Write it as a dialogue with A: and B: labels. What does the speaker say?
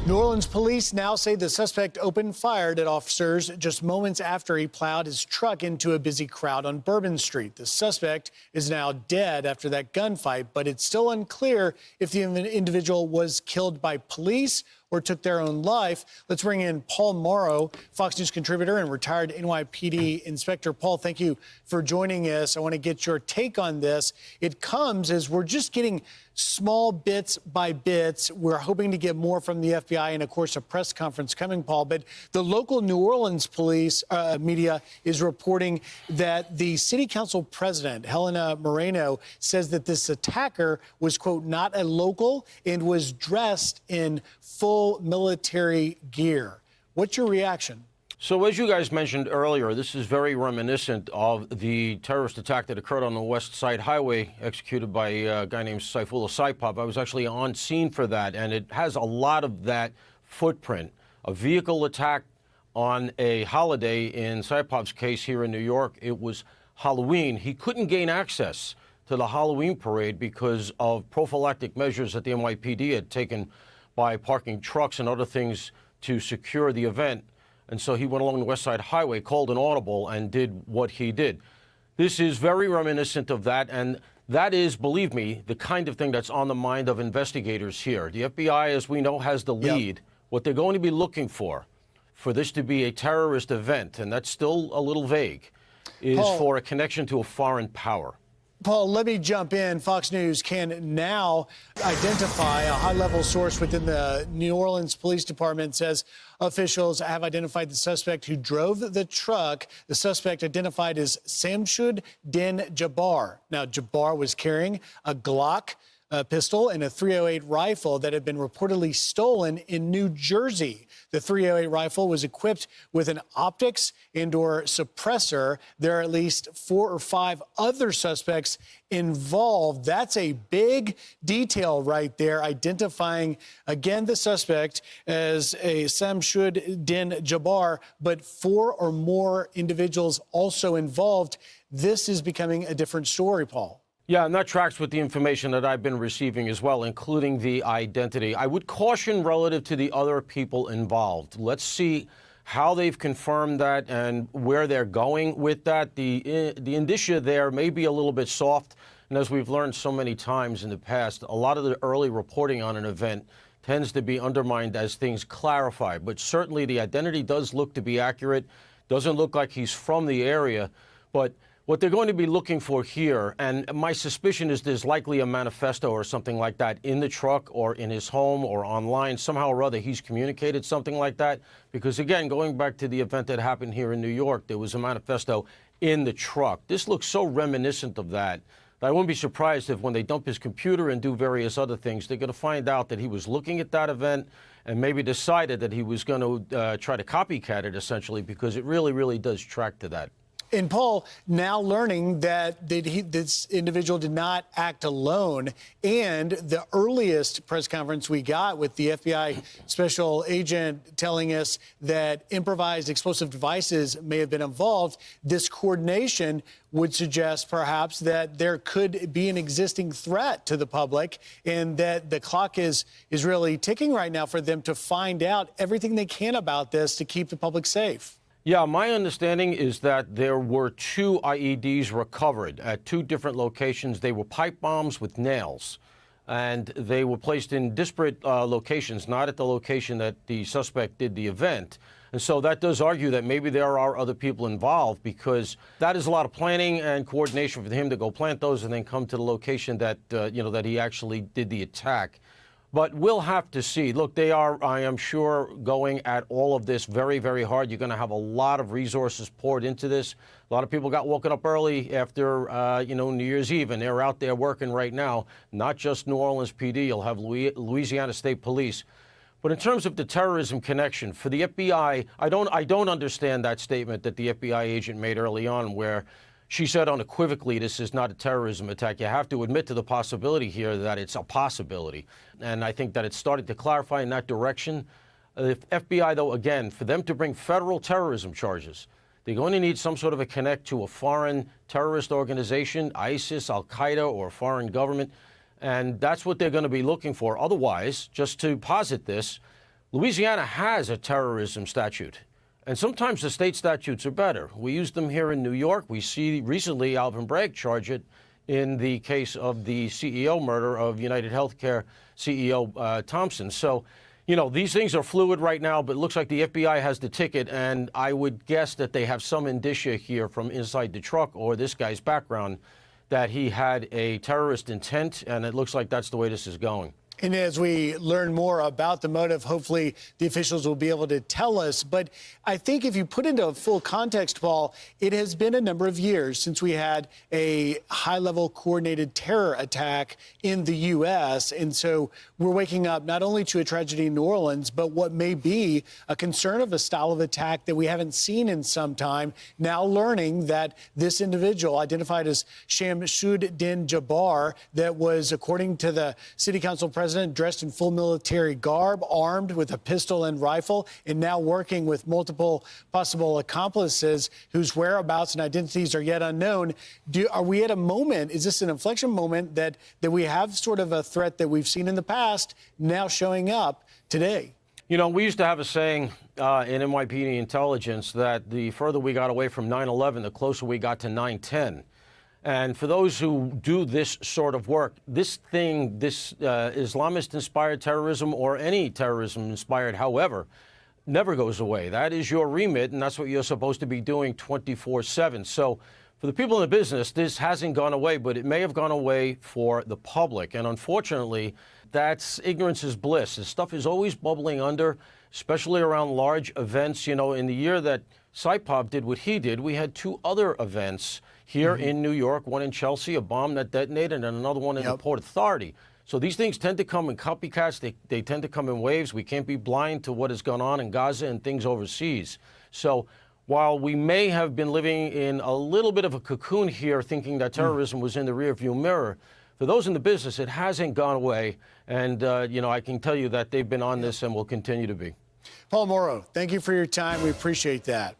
A: New Orleans police now say the suspect opened fire at officers just moments after he plowed his truck into a busy crowd on Bourbon Street. The suspect is now dead after that gunfight, but it's still unclear if the individual was killed by police or took their own life. Let's bring in Paul Morrow, Fox News contributor and retired NYPD inspector. Paul, thank you for joining us. I want to get your take on this. It comes as we're just getting small bits by bits. We're hoping to get more from the FBI and, of course, a press conference coming, Paul. But the local New Orleans police media is reporting that the city council president, Helena Moreno, says that this attacker was, quote, not a local and was dressed in full military gear. What's your reaction?
B: So as you guys mentioned earlier, this is very reminiscent of the terrorist attack that occurred on the West Side Highway, executed by a guy named Saifullah Saipov. I was actually on scene for that, and it has a lot of that footprint. A vehicle attack on a holiday, in Saipov's case here in New York, it was Halloween. He couldn't gain access to the Halloween parade because of prophylactic measures that the NYPD had taken by parking trucks and other things to secure the event. And so he went along the West Side Highway, called an audible, and did what he did. This is very reminiscent of that, and that is, believe me, the kind of thing that's on the mind of investigators here. The FBI, as we know, has the lead. Yep. What they're going to be looking for this to be a terrorist event, and that's still a little vague, is for a connection to a foreign power.
A: Paul, let me jump in. Fox News can now identify a high-level source within the New Orleans Police Department says officials have identified the suspect who drove the truck. The suspect identified as Samshud Din Jabbar. Now, Jabbar was carrying a Glock pistol and a .308 rifle that had been reportedly stolen in New Jersey. The .308 rifle was equipped with an optics and/or suppressor. There are at least 4 or 5 other suspects involved. That's a big detail right there, identifying, again, the suspect as a Samshud Din Jabbar, but 4 or more individuals also involved. This is becoming a different story, Paul.
B: Yeah, and that tracks with the information that I've been receiving as well, including the identity. I would caution relative to the other people involved. Let's see how they've confirmed that and where they're going with that. The indicia there may be a little bit soft, and as we've learned so many times in the past, a lot of the early reporting on an event tends to be undermined as things clarify. But certainly the identity does look to be accurate. Doesn't look like he's from the area, but what they're going to be looking for here, and my suspicion is there's likely a manifesto or something like that in the truck or in his home or online. Somehow or other, he's communicated something like that. Because, again, going back to the event that happened here in New York, there was a manifesto in the truck. This looks so reminiscent of that I wouldn't be surprised if when they dump his computer and do various other things, they're going to find out that he was looking at that event and maybe decided that he was going to try to copycat it, essentially, because it really, really does track to that.
A: And Paul, now learning that this individual did not act alone, and the earliest press conference we got with the FBI special agent telling us that improvised explosive devices may have been involved, this coordination would suggest perhaps that there could be an existing threat to the public and that the clock is really ticking right now for them to find out everything they can about this to keep the public safe.
B: Yeah, my understanding is that there were 2 IEDs recovered at 2 different locations. They were pipe bombs with nails, and they were placed in disparate locations, not at the location that the suspect did the event. And so that does argue that maybe there are other people involved, because that is a lot of planning and coordination for him to go plant those and then come to the location that, that he actually did the attack. But we'll have to see. Look, they are, I am sure, going at all of this very, very hard. You're going to have a lot of resources poured into this. A lot of people got woken up early after, New Year's Eve, and they're out there working right now. Not just New Orleans PD. You'll have Louisiana State Police. But in terms of the terrorism connection, for the FBI, I don't understand that statement that the FBI agent made early on, where she said unequivocally, this is not a terrorism attack. You have to admit to the possibility here that it's a possibility. And I think that it's starting to clarify in that direction. The FBI, though, again, for them to bring federal terrorism charges, they're going to need some sort of a connect to a foreign terrorist organization, ISIS, Al-Qaeda, or a foreign government. And that's what they're going to be looking for. Otherwise, just to posit this, Louisiana has a terrorism statute, and sometimes the state statutes are better. We use them here in New York. We see recently Alvin Bragg charge it in the case of the CEO murder of United Healthcare CEO Thompson. So, you know, these things are fluid right now, but it looks like the FBI has the ticket, and I would guess that they have some indicia here from inside the truck or this guy's background that he had a terrorist intent, and it looks like that's the way this is going.
A: And as we learn more about the motive, hopefully the officials will be able to tell us. But I think if you put into full context, Paul, it has been a number of years since we had a high-level coordinated terror attack in the U.S. And so we're waking up not only to a tragedy in New Orleans, but what may be a concern of a style of attack that we haven't seen in some time, now learning that this individual, identified as Shamsuddin Jabbar, that was, according to the city council president, dressed in full military garb, armed with a pistol and rifle, and now working with multiple possible accomplices whose whereabouts and identities are yet unknown. Are we at a moment, is this an inflection moment that we have sort of a threat that we've seen in the past now showing up today?
B: You know, we used to have a saying in NYPD intelligence that the further we got away from 9/11, the closer we got to 9/10. And for those who do this sort of work, this Islamist-inspired terrorism or any terrorism-inspired, however, never goes away. That is your remit, and that's what you're supposed to be doing 24/7. So for the people in the business, this hasn't gone away, but it may have gone away for the public. And unfortunately, that's ignorance is bliss. This stuff is always bubbling under, especially around large events. You know, in the year that Saipov did what he did, we had two other events here in New York, one in Chelsea, a bomb that detonated, and another one in the Port Authority. So these things tend to come in copycats. They tend to come in waves. We can't be blind to what has gone on in Gaza and things overseas. So while we may have been living in a little bit of a cocoon here, thinking that terrorism was in the rearview mirror, for those in the business, it hasn't gone away. And, you know, I can tell you that they've been on this and will continue to be.
A: Paul Morrow, thank you for your time. We appreciate that.